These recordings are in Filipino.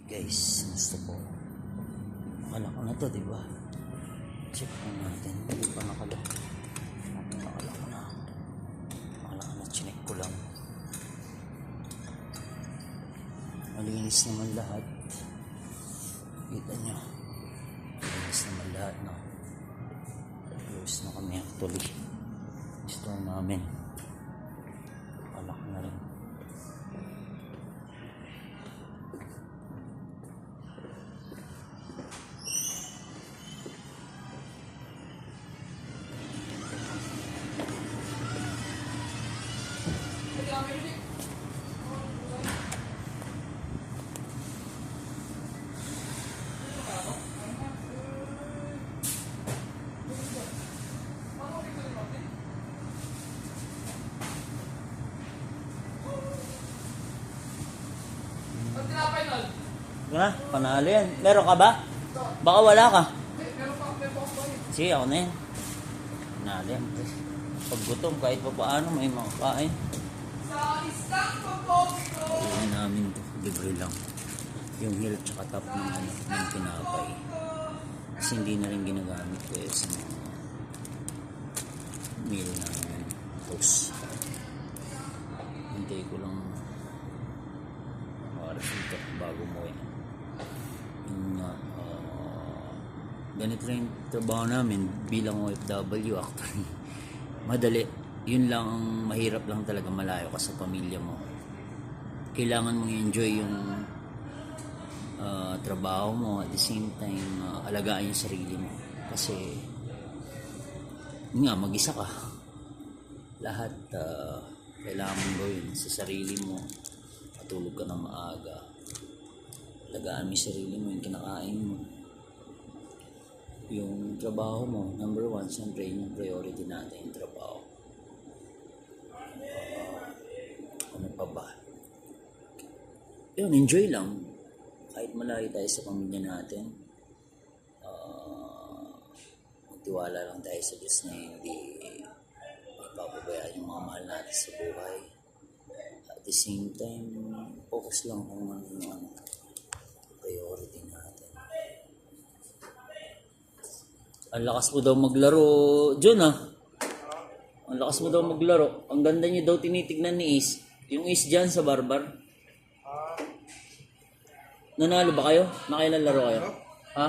Guys, gusto po. Nakalak ko na to, di ba? Check po natin. Hindi pa nakalak. Nakalak ko na. Nakalak ko na. Chinek ko lang. Malinis naman lahat. Kita nyo. Malinis naman lahat, no? Close na kami actually. Store namin. Nakalak na rin. Ha? Panalo yan. Meron ka ba? Baka wala ka. Sige, ako na yan. Panalo yan. Pag gutom, kahit pa paano, may makakain. Iyan namin ito. Libre lang. Yung heel tsaka top ng tinapay. Kasi hindi na rin ginagamit ko sa mga meal namin. Toast. Hintay ko lang oras ito bago mo yan. Ganito rin yung trabaho namin bilang OFW actually. Madali. Yun lang ang mahirap lang talaga, malayo ka sa pamilya mo. Kailangan mong enjoy yung trabaho mo at the same time alagaan yung sarili mo. Kasi yun nga, mag-isa ka. Lahat kailangan mong gawin sa sarili mo. Matulog ka ng maaga. Alagaan mo yung sarili mo, yung kinakain mo. Yung trabaho mo, number one, siyempre yung priority natin, yung trabaho. Ano pa ba? Yun, enjoy lang. Kahit malayo tayo sa pamilya natin, magtiwala lang tayo sa Diyos na hindi ipapabayaan yung mga mahal natin sa buhay. At the same time, focus lang kung ano yung priority natin. Ang lakas mo daw maglaro, John Ang lakas mo daw maglaro. Ang ganda niyo daw tinitignan ni Is. Yung Is dyan sa barbar. Nanalo ba kayo? Nakailalaro kayo? Ha?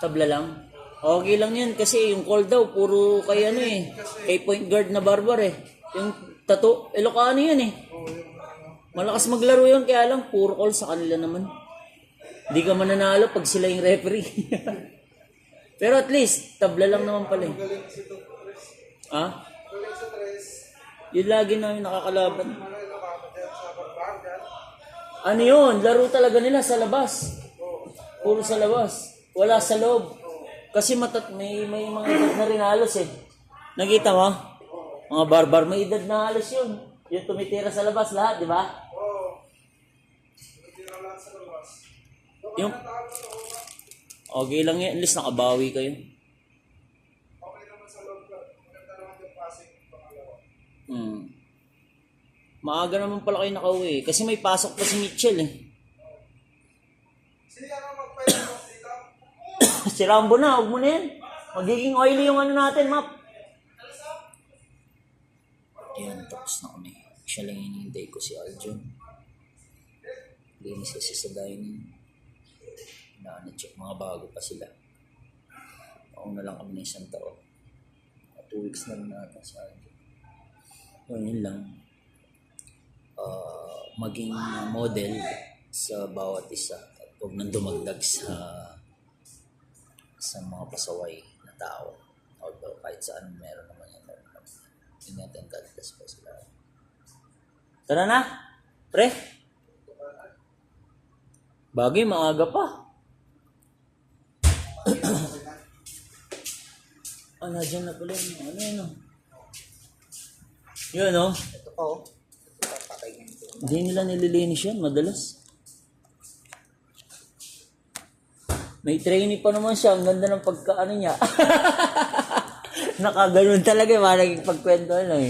Tabla lang? Okay lang yan kasi yung call daw puro kay kay point guard na barbar Yung tato, Ilocano yan Malakas maglaro yun kaya lang puro call sa kanila naman. Hindi ka mananalo pag sila yung referee. Pero at least, tabla lang naman pala Ha? Yun lagi namin nakakalaban. Ano yun? Laro talaga nila sa labas. Puro sa labas. Wala sa loob. Kasi may mga edad na rin halos Nakita mo? Mga barbar, may edad na halos yun. Yung tumitira sa labas lahat, di ba? Yung okay lang yan. At least nakabawi kayo. Okay naman sa loob ko. Maganda naman yung passing pangalawa. Maaga naman pala kayo nakauwi. Kasi may pasok pa si Mitchell Sino naman magpahinga dito? Si Rambo na, huwag mo na yan. Magiging oily yung ano natin, map. Ayan, tapos na kami. Siya lang hinihintay ko si Aljon. Linis kasi sa dining. Na-check mga bago pa sila. Ako na lang kami na isang taon. 2 weeks na rin natin sa Aljon. Yun lang. Maging model sa bawat isa at huwag nang dumagdag sa mga pasaway na tao. Although kahit saan meron naman yan. Ingat and God bless po sila. Tara na, pre. Bagay, maaga pa. Dyan na pala yun. Ano yun Yun Ito pa Hindi nila nililinis yan, madalas. May trainee pa naman siya. Ang ganda ng pagkaano niya. Nakaganon talaga parang pagkwento lang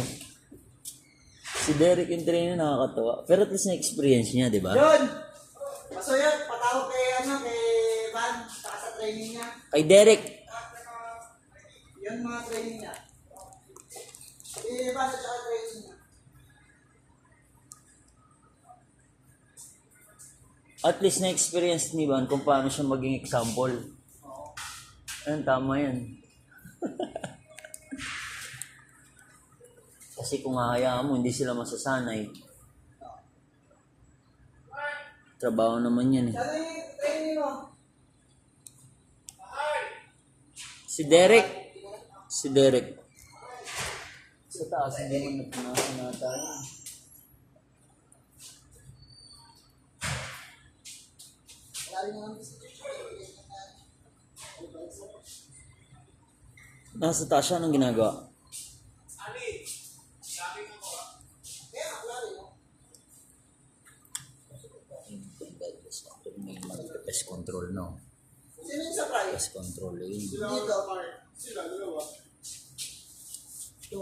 Si Derek yung trainer nakakatawa. Pero at least na-experience niya, di ba? Yun! Masaya! training niya. Kay Derek. Yan mga training niya. Paano siya training niya? At least na-experience ni Van kung paano siya maging example. Ayun, tama yan. Kasi kung hahayaan mo, hindi sila masasanay. Trabaho naman yan eh. Ano yung training mo? Si Derek. Si Derek. Sa taas, hindi mo napunasan na tayo. Wala rin naman kasi. Nasa taas siya, anong ginagawa? May mag-pest control, no? Sino yung sa price? Pest control, yun. Dito. Sila, dalawa. Ito.